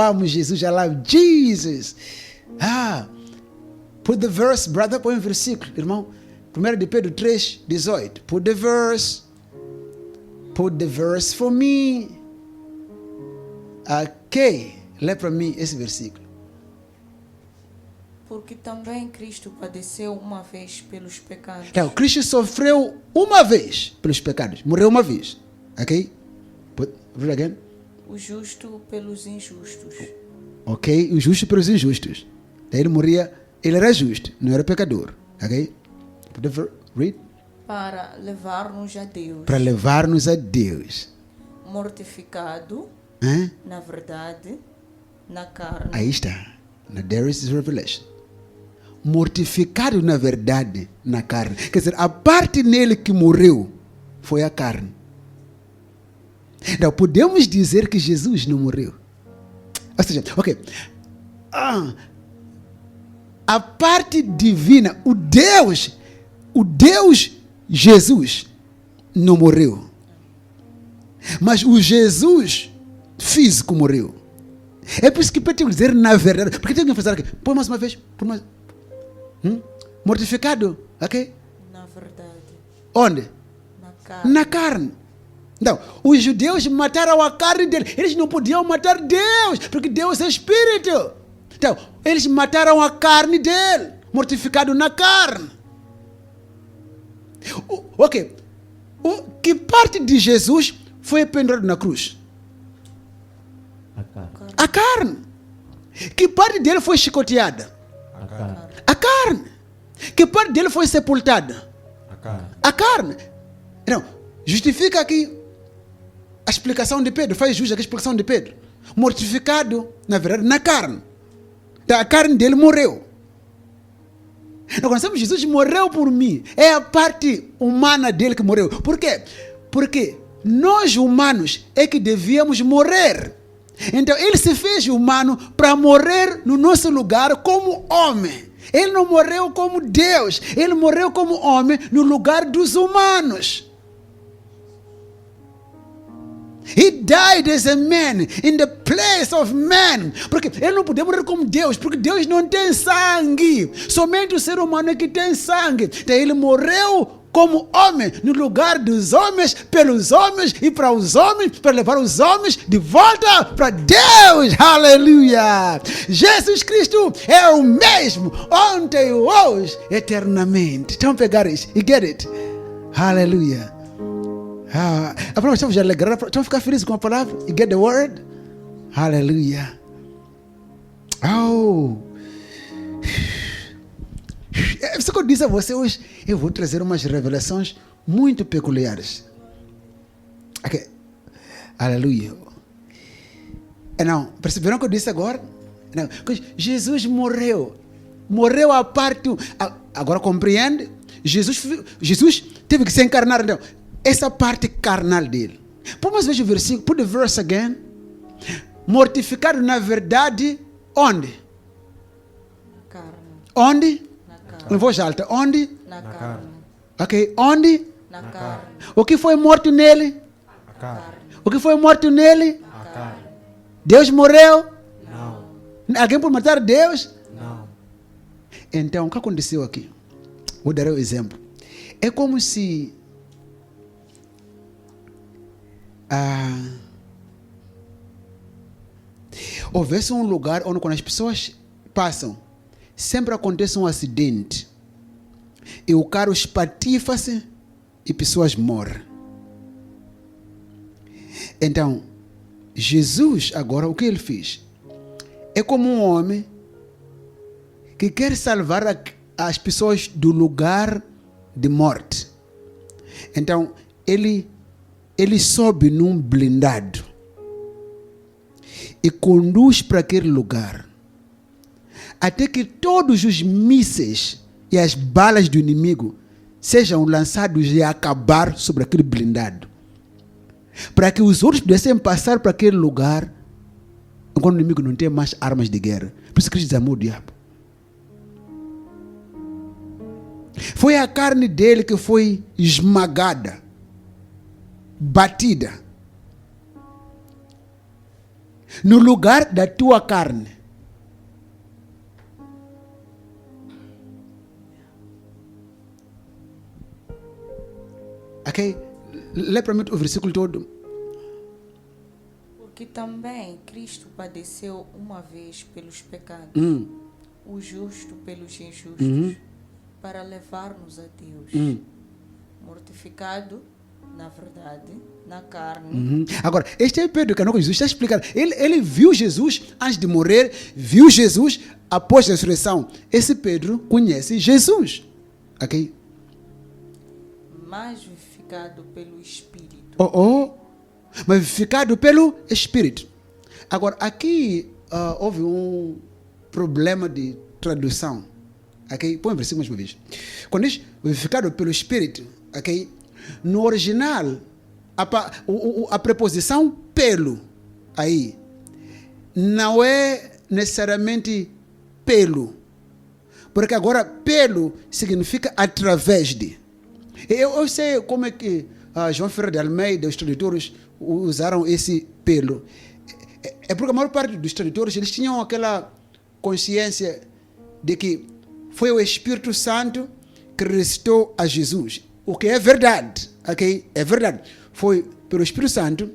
amo Jesus, I love Jesus. Put the verse, brother, põe um versículo, irmão. 1 de Pedro 3, 18. Put the verse for me. Ok, lê para mim esse versículo. Porque também Cristo padeceu uma vez pelos pecados. Então, Cristo sofreu uma vez pelos pecados. Morreu uma vez. Ok? Read again. O justo pelos injustos. Ok? O justo pelos injustos. Daí ele morria, ele era justo, não era pecador. Ok? Read. Para levar-nos a Deus. Para levar-nos a Deus. Mortificado, na verdade, na carne. Aí está. There is revelation. Mortificado na verdade, na carne. Quer dizer, a parte nele que morreu foi a carne. Então, podemos dizer que Jesus não morreu. Ou seja, ok. A parte divina, o Deus Jesus não morreu. Mas o Jesus físico morreu. É por isso que Pedro tem que dizer na verdade. Porque tem que fazer aqui. Põe mais uma vez. Mortificado. Ok? Na verdade. Onde? Na carne. Na carne. Então, os judeus mataram a carne dele. Eles não podiam matar Deus, porque Deus é espírito. Então, eles mataram a carne dele, mortificado na carne. Ok. Que parte de Jesus foi pendurado na cruz? A carne. Que parte dele foi chicoteada? A carne. Que parte dele foi sepultada? A carne. Então, justifica aqui a explicação de Pedro. Faz jus aqui a explicação de Pedro. Mortificado, na verdade, na carne. Então, a carne dele morreu. Então, quando sabemos Jesus morreu por mim, é a parte humana dele que morreu. Por quê? Porque nós humanos é que devíamos morrer. Então, ele se fez humano para morrer no nosso lugar como homem. Ele não morreu como Deus. Ele morreu como homem no lugar dos humanos. He died as a man in the place of man. Porque ele não podia morrer como Deus, porque Deus não tem sangue. Somente o ser humano é que tem sangue. Então ele morreu como homem, no lugar dos homens, pelos homens e para os homens, para levar os homens de volta para Deus. Aleluia! Jesus Cristo é o mesmo, ontem e hoje, eternamente. Então pegar isso e get it. Aleluia! A palavra estamos alegrar, estamos ficar felizes com a palavra. You get the word? Aleluia! Oh! Isso que eu disse a você hoje, eu vou trazer umas revelações muito peculiares. Ok. Aleluia. Não, perceberam o que eu disse agora? Não. Jesus morreu. Morreu a parte... Agora compreende? Jesus teve que se encarnar. Então, essa parte carnal dele. Vamos ver o versículo. Put the verse again. Mortificado na verdade, onde? Na carne. Onde? Na carne. Em voz alta. Onde? Na carne. Ok. Onde? Na carne. O que foi morto nele? Na carne. O que foi morto nele? Na carne. Deus morreu? Não. Alguém pode matar Deus? Não. Então, o que aconteceu aqui? Vou dar um exemplo. É como se houvesse um lugar onde, quando as pessoas passam, sempre acontece um acidente e o carro espatifa-se e pessoas morrem. Então, Jesus agora, o que ele fez? É como um homem que quer salvar as pessoas do lugar de morte. Então, ele sobe num blindado e conduz para aquele lugar, até que todos os mísseis e as balas do inimigo sejam lançados e acabar sobre aquele blindado, para que os outros pudessem passar para aquele lugar quando o inimigo não tem mais armas de guerra. Por isso que Cristo amou o diabo. Foi a carne dele que foi esmagada, batida. no lugar da tua carne. Ok? Lê para mim o versículo todo. Porque também Cristo padeceu uma vez pelos pecados, o justo pelos injustos, para levar-nos a Deus, mortificado, na verdade, na carne. Agora, este é Pedro que não Jesus está explicando. Ele viu Jesus antes de morrer, viu Jesus após a ressurreição. Esse Pedro conhece Jesus. Ok? Mas vivificado pelo Espírito. Mas vivificado pelo Espírito. Agora, aqui houve um problema de tradução. Ok? Põe o versículo mais uma vez. Quando diz vivificado pelo Espírito, ok? No original, a preposição pelo aí não é necessariamente pelo, porque agora pelo significa através de. Eu sei como é que João Ferreira de Almeida, os tradutores usaram esse pelo. É porque a maior parte dos tradutores eles tinham aquela consciência de que foi o Espírito Santo que ressuscitou a Jesus. O que é verdade, ok? É verdade. Foi pelo Espírito Santo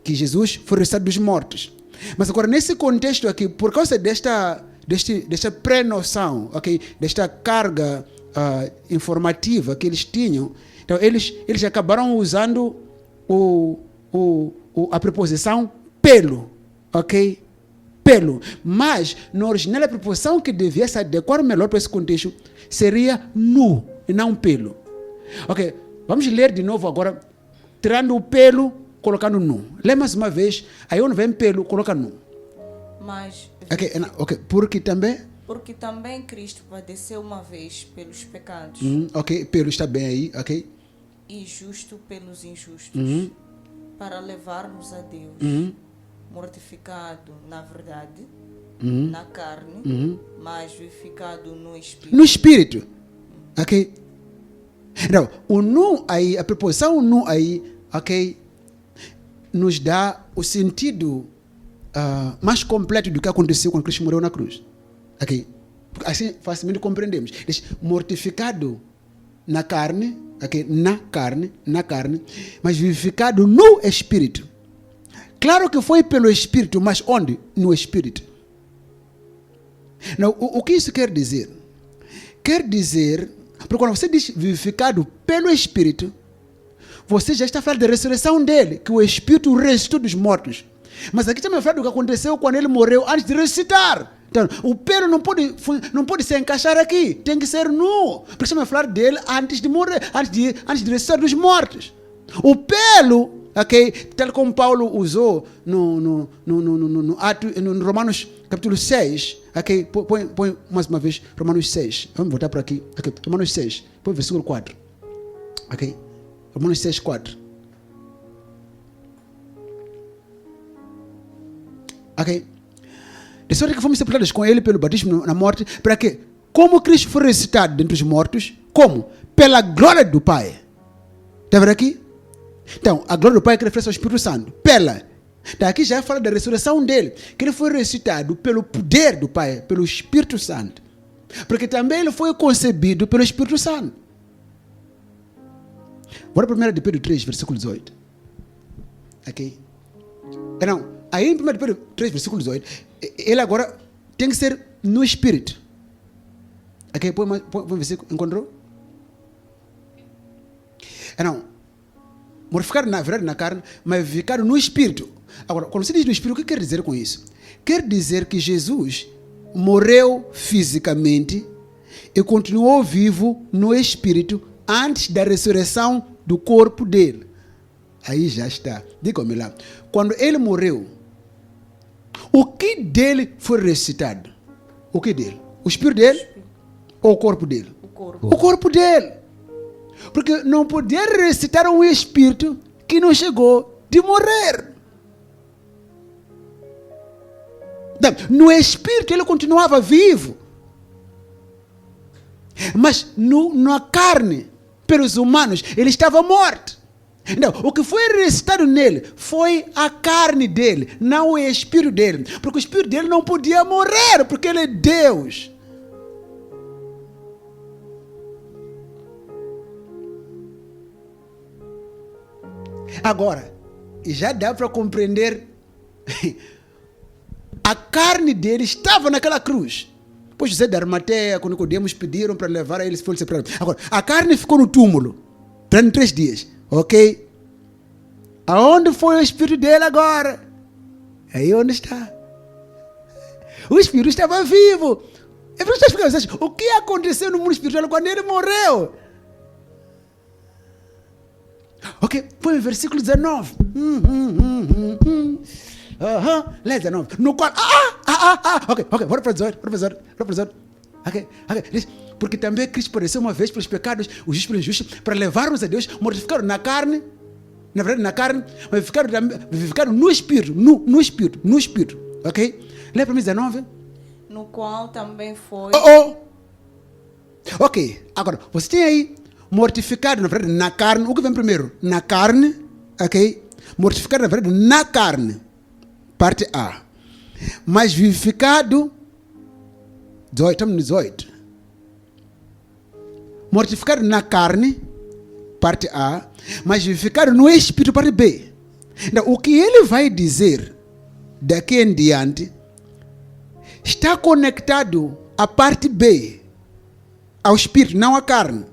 que Jesus foi ressuscitado dos mortos. Mas agora, nesse contexto aqui, por causa desta pré-noção, ok? Desta carga informativa que eles tinham, então eles acabaram usando a preposição pelo, ok? Pelo. Mas, no original, a preposição que devia se adequar melhor para esse contexto seria no, e não pelo. Ok, vamos ler de novo agora, tirando o pelo, colocando no. Lê mais uma vez, aí onde vem pelo, coloca no. Mas, Ok, porque também Cristo padeceu uma vez pelos pecados. Ok, pelo está bem aí, ok. E justo pelos injustos, para levar-nos a Deus, mortificado na verdade, na carne, mas vivificado no Espírito. No Espírito, ok. Não, o nu aí, a preposição nu aí, ok, nos dá o sentido mais completo do que aconteceu quando Cristo morreu na cruz. Ok? Assim facilmente compreendemos. Mortificado na carne, ok? Na carne, mas vivificado no Espírito. Claro que foi pelo Espírito, mas onde? No Espírito. Não, o que isso quer dizer? Quer dizer, porque quando você diz vivificado pelo Espírito, você já está falando da ressurreição dele, que o Espírito ressuscitou dos mortos. Mas aqui também fala do que aconteceu quando ele morreu antes de ressuscitar. Então, o pelo não pode se encaixar aqui, tem que ser nu. Porque estamos a falar dele antes de morrer, antes de ressuscitar dos mortos. O pelo, ok, tal como Paulo usou no Romanos capítulo 6, ok, põe mais uma vez Romanos 6, vamos voltar para aqui, okay, Romanos 6, põe o versículo 4, ok, Romanos 6, 4, ok, de sorte que fomos sepultados com ele pelo batismo na morte, para que, como Cristo foi ressuscitado dentre os mortos, como? Pela glória do Pai. Está vendo aqui? Então, a glória do Pai que refere ao Espírito Santo. Então, aqui já fala da ressurreição dele, que ele foi ressuscitado pelo poder do Pai, pelo Espírito Santo. Porque também ele foi concebido pelo Espírito Santo. Bora para 1 de Pedro 3, versículo 18. Ok? Não, aí em 1 de Pedro 3, versículo 18, ele agora tem que ser no Espírito. Ok? Põe o versículo, encontrou? Não. Mortificado na verdade na carne, mas vivificado no Espírito. Agora, quando você diz no Espírito, o que quer dizer com isso? Quer dizer que Jesus morreu fisicamente e continuou vivo no Espírito antes da ressurreição do corpo dele. Aí já está. Diga-me lá. Quando ele morreu, o que dele foi ressuscitado? O que dele? O Espírito dele? Ou o corpo dele? O corpo dele. Porque não podia ressuscitar um espírito que não chegou de morrer. No espírito ele continuava vivo. Mas na carne, pelos humanos, ele estava morto. Então, o que foi ressuscitado nele foi a carne dele, não o espírito dele. Porque o espírito dele não podia morrer, porque ele é Deus. Agora, já dá para compreender, a carne dele estava naquela cruz. Pois José de Arimateia, quando Nicodemos pediram para levar a ele, foi separado. Agora, a carne ficou no túmulo, durante 3 dias, ok? Aonde foi o espírito dele agora? Aí onde está? O espírito estava vivo. É por isso que vocês ficam, o que aconteceu no mundo espiritual quando ele morreu? Ok, foi o versículo 19. Lê 19. No qual. Ok, bora para 18. Ok. Porque também Cristo pareceu uma vez pelos pecados, os justos pelos injustos, para levar-nos a Deus, mortificaram na carne, na verdade na carne, mas vivificaram no espírito, no espírito. Ok? Lê para mim 19. No qual também foi. Ok, agora, você tem aí mortificado, na verdade, na carne. O que vem primeiro? Na carne, ok? Mortificado, na verdade, na carne. Parte A. Mas vivificado, 18, estamos no 18. Mortificado na carne, parte A. Mas vivificado no espírito, parte B. Então, o que ele vai dizer daqui em diante está conectado à parte B, ao espírito, não à carne.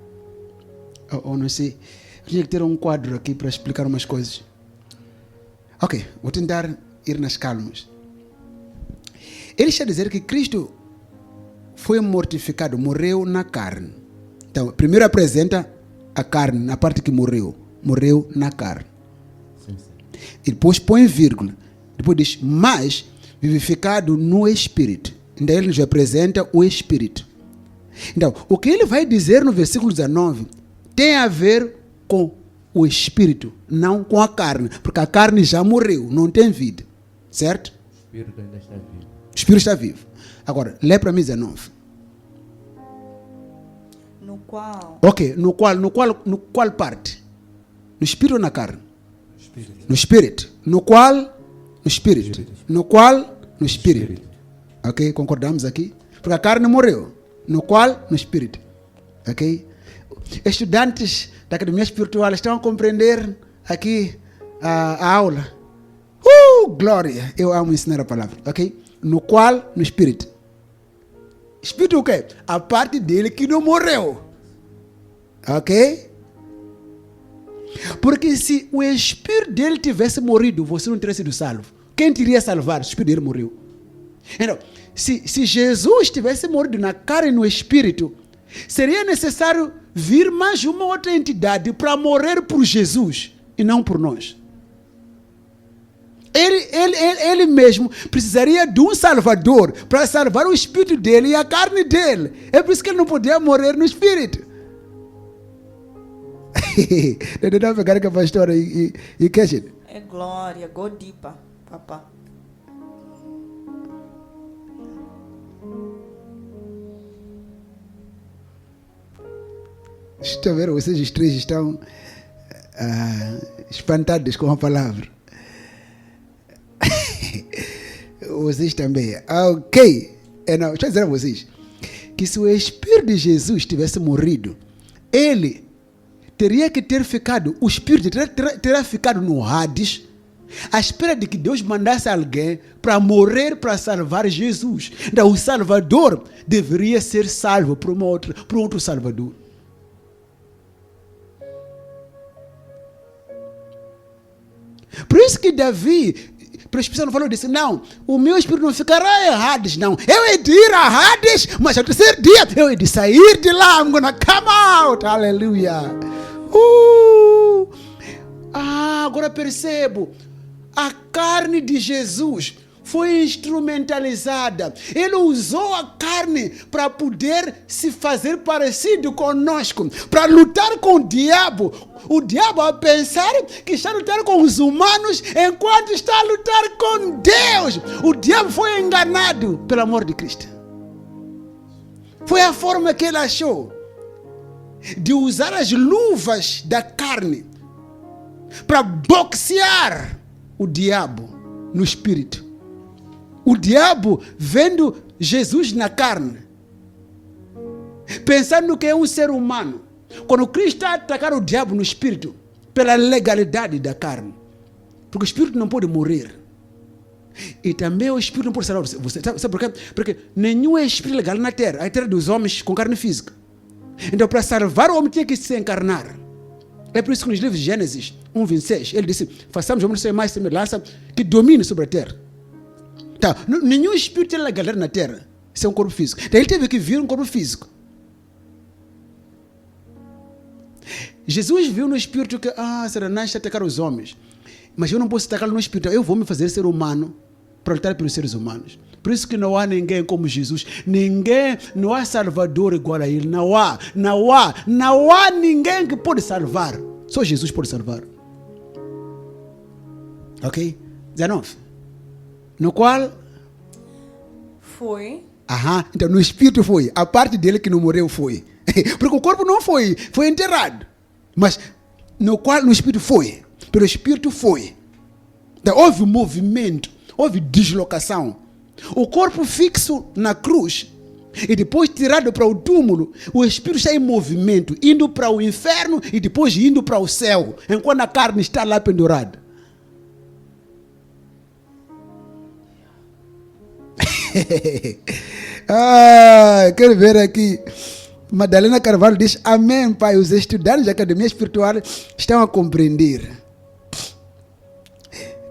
Não sei. Eu tinha que ter um quadro aqui para explicar umas coisas. Ok, vou tentar ir nas calmas. Ele está a dizer que Cristo foi mortificado, morreu na carne. Então, primeiro apresenta a carne, na parte que morreu na carne. Sim. E depois põe vírgula. Depois diz, mas vivificado no espírito. Então ele nos apresenta o espírito. Então, o que ele vai dizer no versículo 19 tem a ver com o espírito, não com a carne, porque a carne já morreu, não tem vida, certo? O espírito ainda está vivo. O espírito está vivo. Agora, lê para mim 19. No qual. Ok, no qual parte? No espírito ou na carne? Espírito. No espírito. No qual? No espírito. No qual? No espírito. Ok, concordamos aqui? Porque a carne morreu. No qual? No espírito. Ok? Estudantes da academia espiritual estão a compreender aqui a aula. Glória! Eu amo ensinar a palavra, ok? No qual? No espírito. Espírito o quê? A parte dele que não morreu. Ok? Porque se o espírito dele tivesse morrido, você não teria sido salvo. Quem teria salvado? O espírito dele morreu. Então, se Jesus tivesse morrido na carne e no espírito, seria necessário vir mais uma outra entidade para morrer por Jesus e não por nós. Ele mesmo precisaria de um salvador para salvar o espírito dele e a carne dele. É por isso que ele não podia morrer no espírito. Não pegar com a pastora e Keshin. É glória, godipa, papá. Estou a ver, vocês os três estão espantados com a palavra. Vocês também. Ok. Não, deixa eu dizer a vocês que se o Espírito de Jesus tivesse morrido, ele teria que ter ficado, o Espírito teria ficado no Hades, à espera de que Deus mandasse alguém para morrer para salvar Jesus. Então o Salvador deveria ser salvo por um outro Salvador. Por isso que Davi, para as pessoas não falou, disse, não, o meu espírito não ficará em Hades, não. Eu hei de ir a Hades, mas ao terceiro dia eu hei de sair de lá, I'm gonna come out, aleluia. Agora percebo, a carne de Jesus foi instrumentalizada. Ele usou a carne para poder se fazer parecido conosco, para lutar com o diabo. O diabo a pensar que está a lutar com os humanos enquanto está a lutar com Deus. O diabo foi enganado pelo amor de Cristo. Foi a forma que ele achou de usar as luvas da carne para boxear o diabo no espírito. O diabo vendo Jesus na carne, pensando que é um ser humano. Quando Cristo está a atacar o diabo no espírito, pela legalidade da carne, porque o espírito não pode morrer. E também o espírito não pode salvar você. Sabe por quê? Porque nenhum é espírito legal na terra. A terra dos homens com carne física. Então, para salvar o homem, tinha que se encarnar. É por isso que nos livros de Gênesis 1:26, ele disse: façamos o homem ser mais semelhança que domine sobre a terra. Tá. Nenhum espírito tem legalidade na terra. Isso é um corpo físico. Então, ele teve que vir um corpo físico. Jesus viu no espírito que Satanás está a atacar os homens. Mas eu não posso atacar no espírito. Eu vou me fazer ser humano para lutar pelos seres humanos. Por isso que não há ninguém como Jesus. Não há salvador igual a ele. Não há ninguém que pode salvar. Só Jesus pode salvar. Ok? 19. No qual? Foi. Então no espírito foi. A parte dele que não morreu foi. Porque o corpo não foi. Foi enterrado. Mas no qual no espírito foi. Pelo espírito foi. Então, houve movimento. Houve deslocação. O corpo fixo na cruz e depois tirado para o túmulo, o espírito está em movimento, indo para o inferno e depois indo para o céu, enquanto a carne está lá pendurada. Quero ver aqui. Madalena Carvalho diz: amém, pai. Os estudantes da academia espiritual estão a compreender.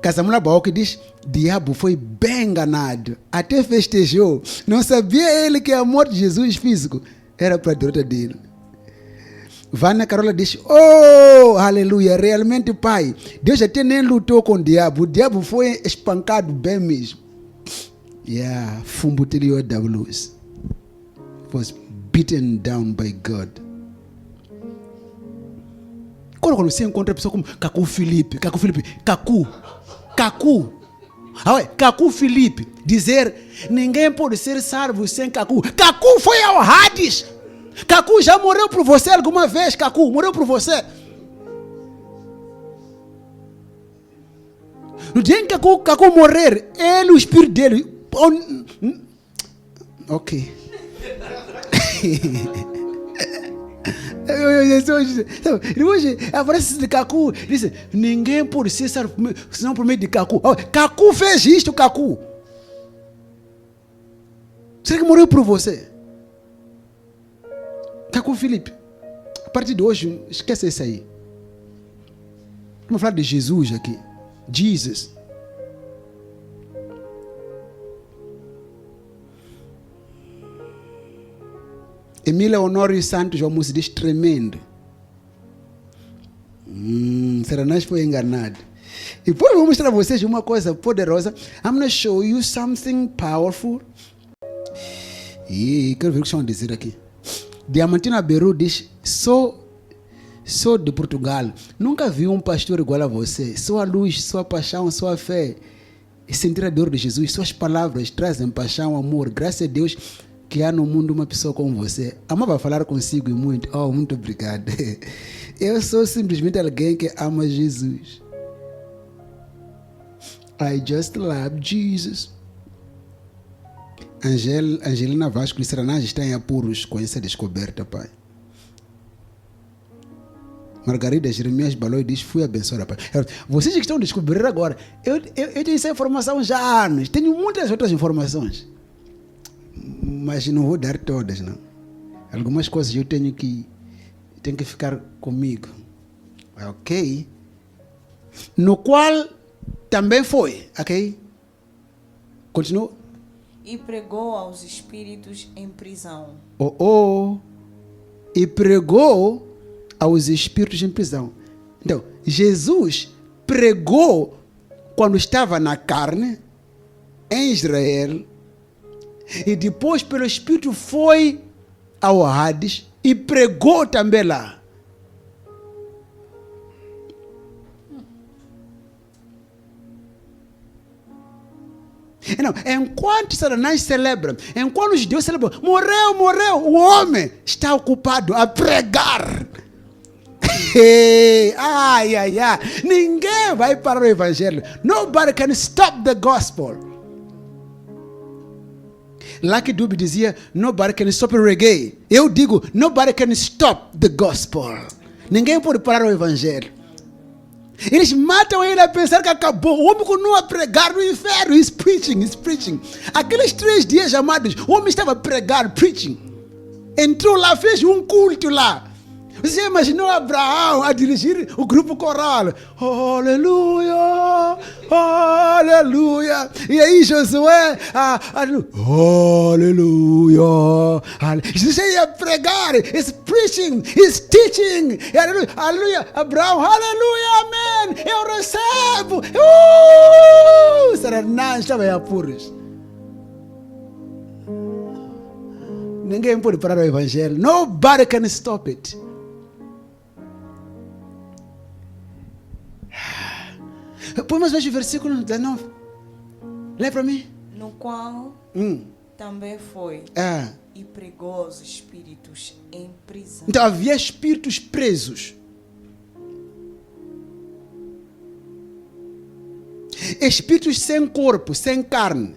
Casamula Baoque diz: diabo foi bem enganado, até festejou. Não sabia ele que a morte de Jesus físico era para a derrota dele. Vânia Carola diz: oh, aleluia, realmente, pai, Deus até nem lutou com o diabo foi espancado bem mesmo. Fumbutilio Davulus was beaten down by God. Quando você encontra pessoa como Cacu Felipe, Cacu Felipe, dizer ninguém pode ser salvo sem Cacu. Cacu foi ao Hades. Cacu já morreu por você alguma vez. Cacu morreu por você. No dia em que Cacu morrer, ele, o espírito dele. Ok. Hoje aparece de Cacu, disse: ninguém pode ser salvo senão por meio de Cacu. Cacu fez isto, Cacu. Será que morreu por você? Cacu Felipe, a partir de hoje, esquece isso aí. Vamos falar de Jesus aqui. Jesus. Emília Honório Santos Jomus diz: tremendo. Satanás foi enganado. E depois eu vou mostrar a vocês uma coisa poderosa. I'm going to show you something powerful. E quero ver o que estão a dizer aqui. Diamantina Beru diz: sou de Portugal. Nunca vi um pastor igual a você. Sua luz, sua paixão, sua fé. E sentir a dor de Jesus. Suas palavras trazem paixão, amor. Graças a Deus que há no mundo uma pessoa como você. Amava falar consigo e muito. Oh, muito obrigado. Eu sou simplesmente alguém que ama Jesus. I just love Jesus. Angelina Vasco diz: Satanás está em apuros com essa descoberta, pai. Margarida Jeremias Baloi diz: fui abençoada, pai. Vocês que estão descobrindo agora, eu tenho essa informação já há anos. Tenho muitas outras informações, mas não vou dar todas, não. Algumas coisas eu tenho que ficar comigo. Ok? No qual também foi, ok? Continua. E pregou aos espíritos em prisão. E pregou aos espíritos em prisão. Então, Jesus pregou quando estava na carne, em Israel, e depois pelo Espírito foi ao Hades e pregou também lá. Não, enquanto Satanás celebra, enquanto os judeus celebram, morreu, o homem está ocupado a pregar. Ai, ai, ai. Ninguém vai parar o evangelho. Nobody can stop the gospel. Lucky Dube dizia, nobody can stop o reggae. Eu digo, nobody can stop the gospel. Ninguém pode parar o evangelho. Eles matam ele a pensar que acabou. O homem continua a pregar no inferno. He's preaching, he's preaching. Aqueles 3 dias amados, o homem estava a pregar, preaching. Entrou lá, fez um culto lá. Você imaginou Abraão a dirigir o grupo coral? Aleluia, aleluia. E aí Josué, aleluia. Jesus ia pregar, he's preaching, he's teaching. Aleluia, aleluia. Abraão, aleluia, amém. Eu recebo. Saranás estava em apuros. Ninguém pode parar o evangelho. Nobody can stop it. Põe mais o versículo 19. Lê para mim. No qual também foi e pregou os espíritos em prisão. Então havia espíritos presos. Espíritos sem corpo, sem carne.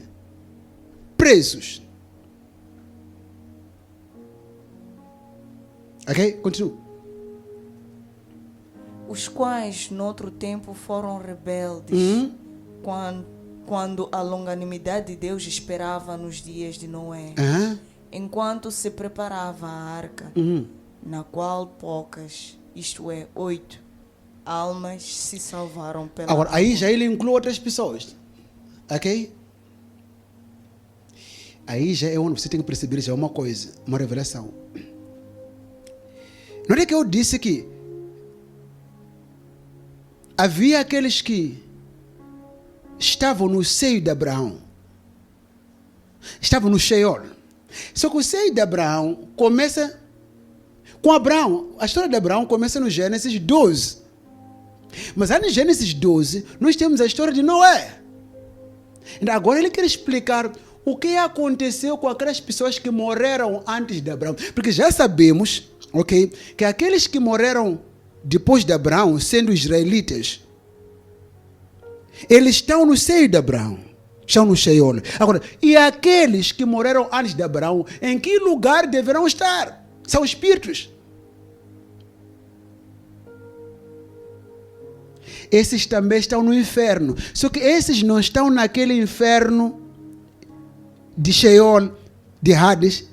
Presos. Ok? Continua. Os quais, noutro tempo, foram rebeldes, quando a longanimidade de Deus esperava nos dias de Noé, enquanto se preparava a arca, na qual poucas, isto é, 8 almas se salvaram pela Agora, água. aí já ele inclui outras pessoas. Ok? Aí já é onde você tem que perceber já uma coisa, uma revelação. Não é que eu disse que havia aqueles que estavam no seio de Abraão. Estavam no Sheol. Só que o seio de Abraão começa com Abraão. A história de Abraão começa no Gênesis 12. Mas lá no Gênesis 12, nós temos a história de Noé. Então, agora ele quer explicar o que aconteceu com aquelas pessoas que morreram antes de Abraão. Porque já sabemos, ok, que aqueles que morreram depois de Abraão, sendo israelitas, eles estão no seio de Abraão, estão no Sheol. Agora, e aqueles que morreram antes de Abraão, em que lugar deverão estar? São espíritos. Esses também estão no inferno. Só que esses não estão naquele inferno de Sheol, de Hades.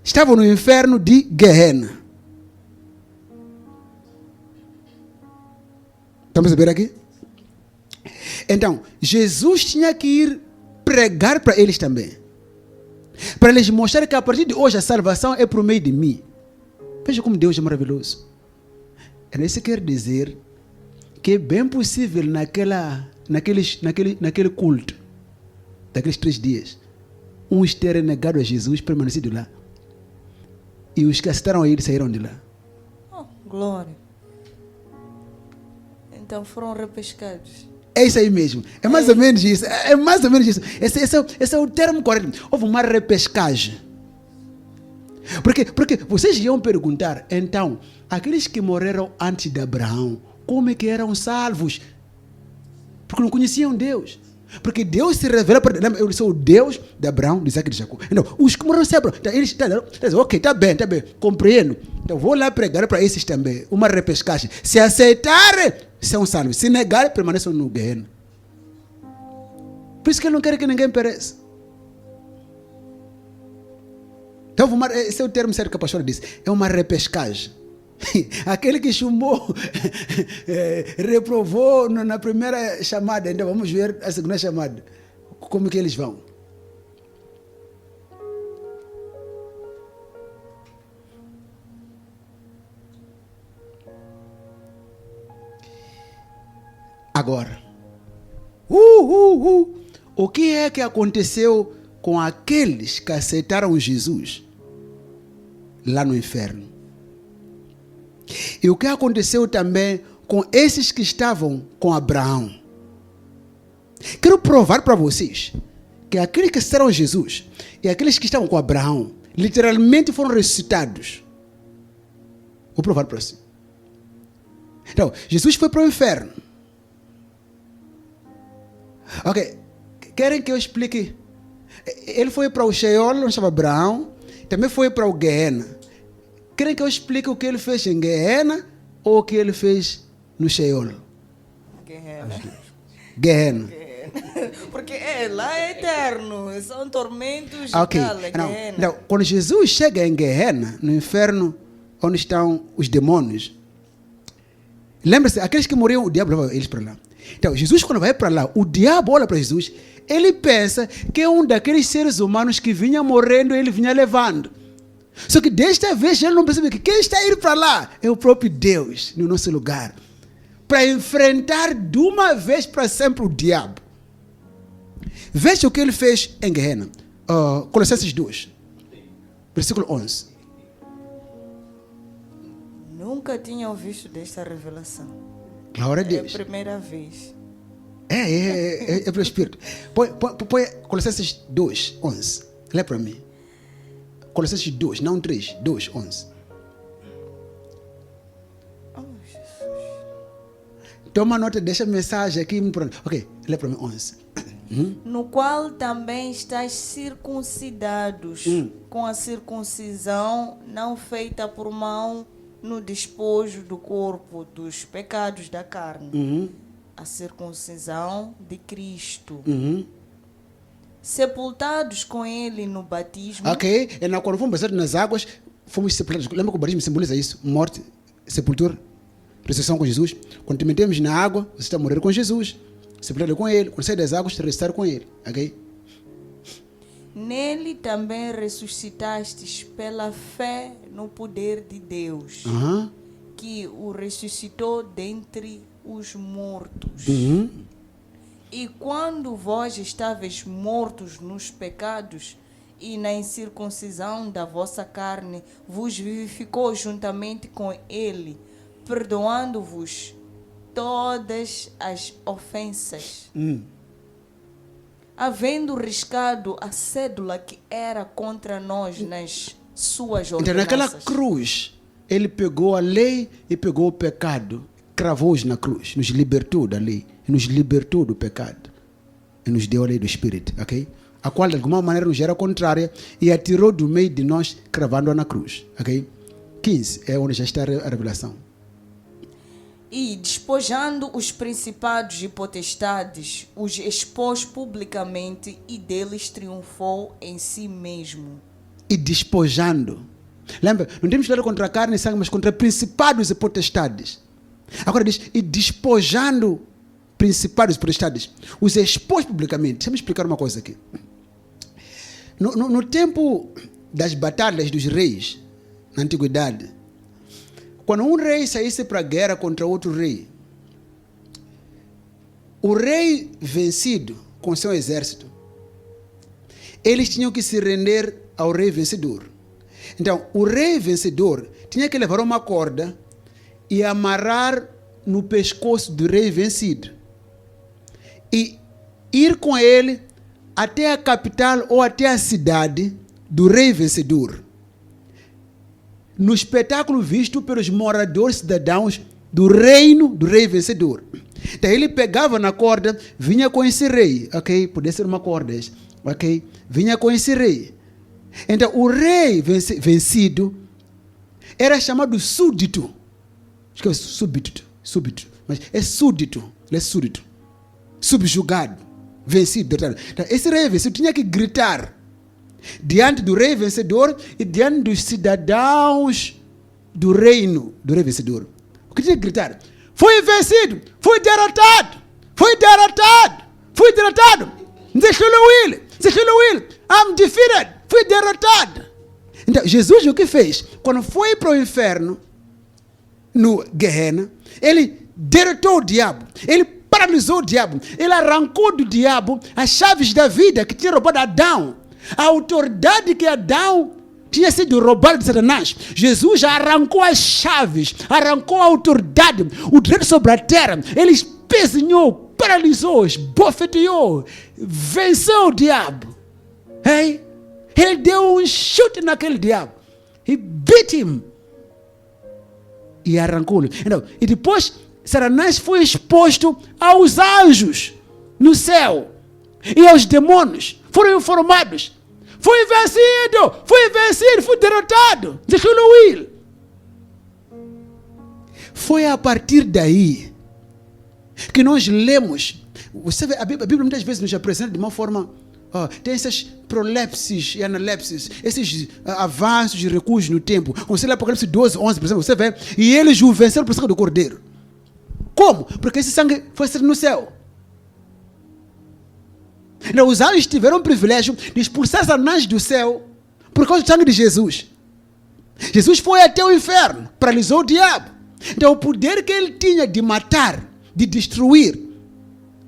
Estavam no inferno de Gehenna. Estamos a ver aqui? Então, Jesus tinha que ir pregar para eles também. Para eles mostrarem que a partir de hoje a salvação é por meio de mim. Veja como Deus é maravilhoso. Isso quer dizer que é bem possível naquele culto, daqueles 3 dias, uns terem negado a Jesus, permanecido lá. E os que aceitaram a ele saíram de lá. Oh, glória. Então foram repescados. É isso aí mesmo. É mais ou menos isso. É mais ou menos isso. Esse é o termo correto. Houve uma repescagem. Porque vocês iam perguntar, então, aqueles que morreram antes de Abraão, como é que eram salvos? Porque não conheciam Deus. Porque Deus se revela para eles. Eu sou o Deus de Abraão, de Isaac e de Jacó. Então, os que morreram sem Abraão, eles dizem, ok, está bem, compreendo. Então, vou lá pregar para esses também. Uma repescagem. Se aceitarem, são salvos. Se negarem, permaneçam no Gehenna. Por isso que ele não quer que ninguém pereça. Então, esse é o termo certo que a pastora disse. É uma repescagem. Aquele que chumbou, reprovou na primeira chamada, então vamos ver a segunda chamada. Como que eles vão? Agora, o que é que aconteceu com aqueles que aceitaram Jesus lá no inferno? E o que aconteceu também com esses que estavam com Abraão? Quero provar para vocês que aqueles que aceitaram Jesus e aqueles que estavam com Abraão literalmente foram ressuscitados. Vou provar para você. Então, Jesus foi para o inferno. Ok, querem que eu explique? Ele foi para o Sheol, onde estava Abraão, também foi para o Gehenna. Querem que eu explique o que ele fez em Gehenna ou o que ele fez no Sheol? Gehenna. Porque lá é eterno, são tormentos e Ok, tal, não, quando Jesus chega em Gehenna, no inferno, onde estão os demônios, lembra-se, aqueles que morriam, o diabo leva eles para lá. Então, Jesus, quando vai para lá, o diabo olha para Jesus, ele pensa que é um daqueles seres humanos que vinha morrendo e ele vinha levando. Só que desta vez ele não percebe que quem está indo para lá é o próprio Deus no nosso lugar, para enfrentar de uma vez para sempre o diabo. Veja o que ele fez em Gehenna. Colossenses 2, versículo 11. Nunca tinham visto desta revelação. Glória a Deus. É a primeira vez. É pelo Espírito. Põe Colossenses 2, 11. Lê para mim. Colossenses 2, não 3, 2, 11. Oh, Jesus. Toma nota, deixa a mensagem aqui. Ok, lê para mim 11. No qual também estáis circuncidados com a circuncisão não feita por mão no despojo do corpo dos pecados da carne, a circuncisão de Cristo, sepultados com ele no batismo. Ok, e quando fomos baseados nas águas, fomos sepultados. Lembra que o batismo simboliza isso? Morte, sepultura, ressurreição com Jesus. Quando te metemos na água, você está a morrer com Jesus, sepultado com ele. Quando sai das águas, ressuscitar com ele. Ok? Nele também ressuscitastes pela fé no poder de Deus, que o ressuscitou dentre os mortos. E quando vós estáveis mortos nos pecados e na incircuncisão da vossa carne, vos vivificou juntamente com ele, perdoando-vos todas as ofensas, havendo riscado a cédula que era contra nós nas suas ordenanças. Então, naquela cruz, ele pegou a lei e pegou o pecado, cravou-os na cruz, nos libertou da lei, nos libertou do pecado, e nos deu a lei do Espírito, ok? A qual de alguma maneira nos era contrária e a tirou do meio de nós, cravando-a na cruz, ok? 15 é onde já está a revelação. E despojando os principados e potestades, os expôs publicamente e deles triunfou em si mesmo. E despojando. Lembra? Não temos que lutar contra a carne e sangue, mas contra principados e potestades. Agora diz, e despojando principados e potestades, os expôs publicamente. Deixa eu explicar uma coisa aqui. No tempo das batalhas dos reis, na antiguidade, quando um rei saísse para a guerra contra outro rei, o rei vencido com seu exército, eles tinham que se render ao rei vencedor. Então, o rei vencedor tinha que levar uma corda e amarrar no pescoço do rei vencido e ir com ele até a capital ou até a cidade do rei vencedor, no espetáculo visto pelos moradores cidadãos do reino do rei vencedor. Então ele pegava na corda, vinha com esse rei, ok? Podia ser uma corda, ok? Vinha com esse rei. Então o rei vencido era chamado súdito. Acho que é súbito, mas é súdito, ele é súdito, subjugado, vencido. Então, esse rei vencido tinha que gritar diante do rei vencedor e diante dos cidadãos do reino do rei vencedor. O que tinha que gritar? Fui vencido, fui derrotado, fui derrotado, fui derrotado. I'm defeated, fui derrotado. Então, Jesus o que fez? Quando foi para o inferno, no Gehenna, ele derrotou o diabo, ele paralisou o diabo, ele arrancou do diabo as chaves da vida que tinha roubado Adão. A autoridade que Adão tinha sido roubada de Satanás, Jesus já arrancou as chaves, arrancou a autoridade, o direito sobre a terra. Ele espezinhou, paralisou, esbofeteou, venceu o diabo. Hey? Ele deu um chute naquele diabo. He beat him. e arrancou-lhe. Então, e depois Satanás foi exposto aos anjos no céu e aos demônios. Foram informados. Foi vencido, foi derrotado. Will. Foi a partir daí que nós lemos. Você vê, a Bíblia muitas vezes nos apresenta de uma forma. Tem esses prolepses e analepses, esses avanços e recuos no tempo. Como você lê Apocalipse 12, 11, por exemplo, você vê, e eles o venceram por sangue do Cordeiro. Como? Porque esse sangue foi ser no céu. Então, os anjos tiveram o privilégio de expulsar Satanás do céu por causa do sangue de Jesus. Jesus foi até o inferno, paralisou o diabo. Então, o poder que ele tinha de matar, de destruir,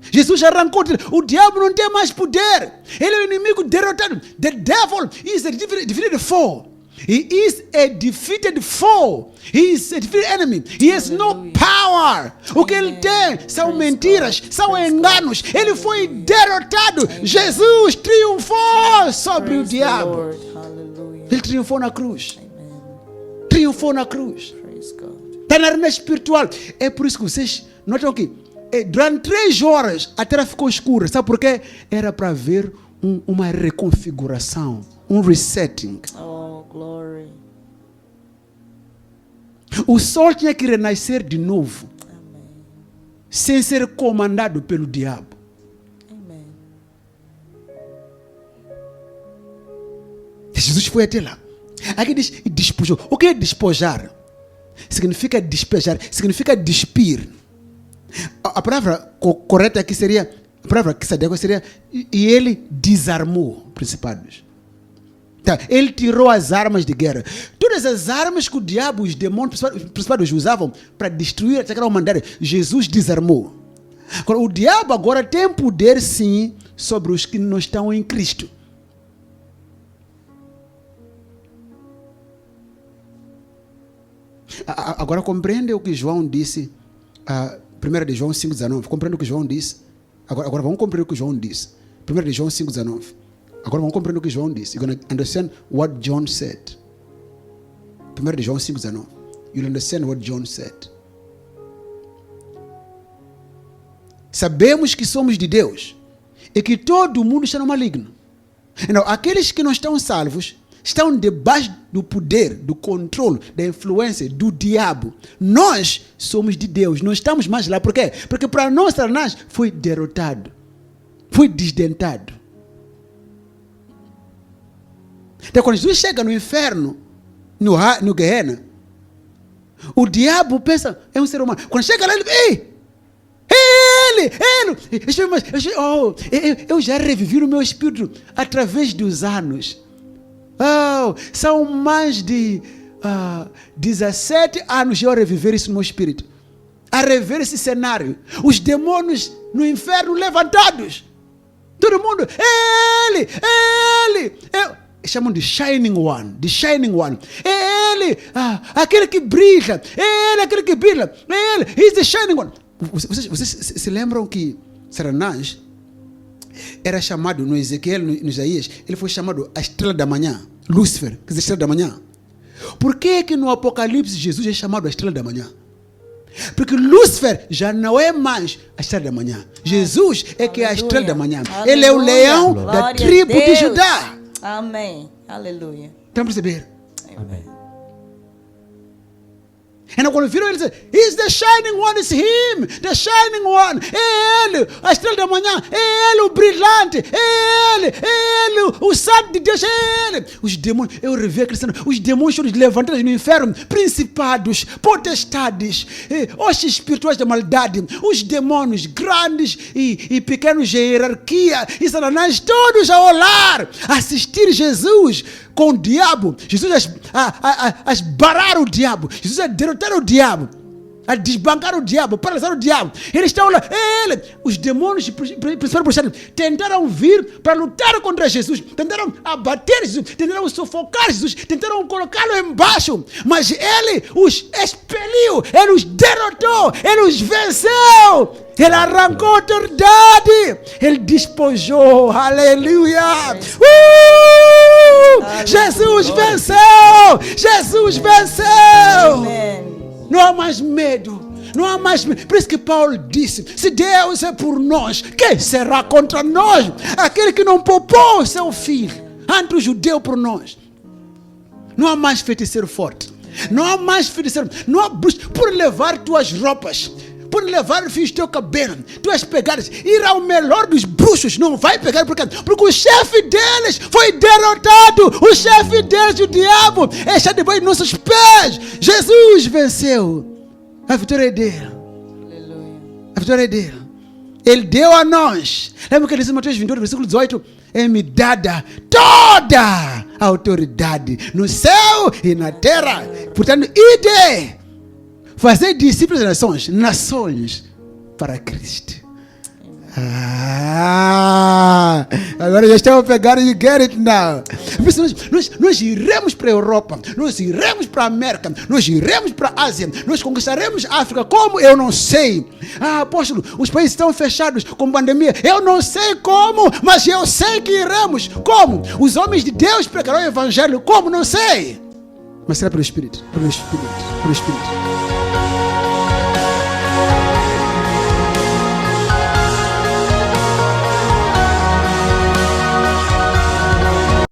Jesus arrancou. O diabo não tem mais poder. Ele é o inimigo derrotado. The devil is a defeated foe. He is a defeated foe. He is a defeated enemy. He has no power. O que ele tem são mentiras, são enganos. Ele foi derrotado. Jesus triunfou sobre o diabo. Ele triunfou na cruz. Triunfou na cruz. Está na arena espiritual. É por isso que vocês notam que durante 3 horas a terra ficou escura. Sabe por quê? Era para ver uma reconfiguração, um resetting. Oh, glory. O sol tinha que renascer de novo. Amém. Sem ser comandado pelo diabo. Amém. Jesus foi até lá. Aqui diz despojou. O que é despojar? Significa despejar, significa despir. A palavra correta aqui seria, a palavra que seria, e ele desarmou principados. Tá, ele tirou as armas de guerra. Todas as armas que o diabo, os demônios, principados usavam para destruir, atacar a humanidade, Jesus desarmou. Agora, o diabo agora tem poder sim sobre os que não estão em Cristo. Agora compreende o que João disse, 1 de João 5,19. Compreende o que João disse? Agora vamos compreender o que João disse. 1 de João 5,19. Agora vamos compreender o que João disse. You're going to understand what John said. 1 de João 5,19. You'll understand what John said. Sabemos que somos de Deus e que todo mundo está no maligno. Então, aqueles que não estão salvos estão debaixo do poder, do controle, da influência do diabo. Nós somos de Deus, não estamos mais lá. Por quê? Porque para nós, Satanás foi derrotado, foi desdentado. Então, quando Jesus chega no inferno, no Gehenna, o diabo pensa, é um ser humano. Quando chega lá, ele, eu já revivi no meu espírito através dos anos. São mais de 17 anos eu a reviver isso no meu espírito. A rever esse cenário. Os demônios no inferno levantados. Todo mundo, ele. Chamam de Shining One. The Shining One. Ele, aquele que brilha. Ele, aquele que brilha. Ele, he's the Shining One. Vocês se lembram que Satanás era chamado no Ezequiel, no Isaías, ele foi chamado a estrela da manhã, Lúcifer, quer dizer, estrela da manhã. Por que no Apocalipse Jesus é chamado a estrela da manhã? Porque Lúcifer já não é mais a estrela da manhã. Jesus é que é a estrela da manhã. Aleluia. Ele é o leão da tribo de Judá. Amém. Aleluia. Estão a perceber? Amém. Então quando viram ele dizer, he's the shining one, it's him, the shining one, é ele, a estrela da manhã, é ele o brilhante, é ele, o santo de Deus, é ele. Os demônios, eu revi a cristã, os demônios foram levantados no inferno, principados, potestades, hostes espirituais da maldade, os demônios grandes e pequenos de hierarquia, e Satanás todos a olhar, assistir Jesus com o diabo, Jesus a esbarar o diabo, Jesus a derrotar o diabo, a desbancar o diabo, paralisar o diabo. Eles estão lá, os demônios, principalmente, tentaram vir para lutar contra Jesus, tentaram abater Jesus, tentaram sufocar Jesus, tentaram colocá-lo embaixo, mas ele os expeliu, ele os derrotou, ele os venceu. Ele arrancou a autoridade, ele despojou, aleluia. Jesus venceu, Jesus venceu. Amen. Não há mais medo. Não há mais medo. Por isso que Paulo disse, se Deus é por nós, quem será contra nós? Aquele que não poupou o seu filho, ante o judeu por nós. Não há mais feiticeiro forte. Não há mais feiticeiro. Não há bruxo. Por levar tuas roupas, por levar o fio do teu cabelo, tuas pegadas, ir ao melhor dos bruxos, não vai pegar porque o chefe deles foi derrotado. O chefe deles, o diabo, está debaixo de nossos pés. Jesus venceu. A vitória é dele. Aleluia. A vitória é dele. Ele deu a nós. Lembra que ele disse em Mateus 28, versículo 18? É-me dada toda a autoridade no céu e na terra. Portanto, ide, fazer discípulos das nações para Cristo. Agora já estão a pegar, you get it now. Nós iremos para a Europa, nós iremos para a América, nós iremos para a Ásia, nós conquistaremos a África. Como? Eu não sei. Apóstolo, os países estão fechados com pandemia. Eu não sei como, mas eu sei que iremos. Como? Os homens de Deus pregarão o evangelho. Como? Não sei. Mas será pelo Espírito, pelo Espírito, pelo Espírito.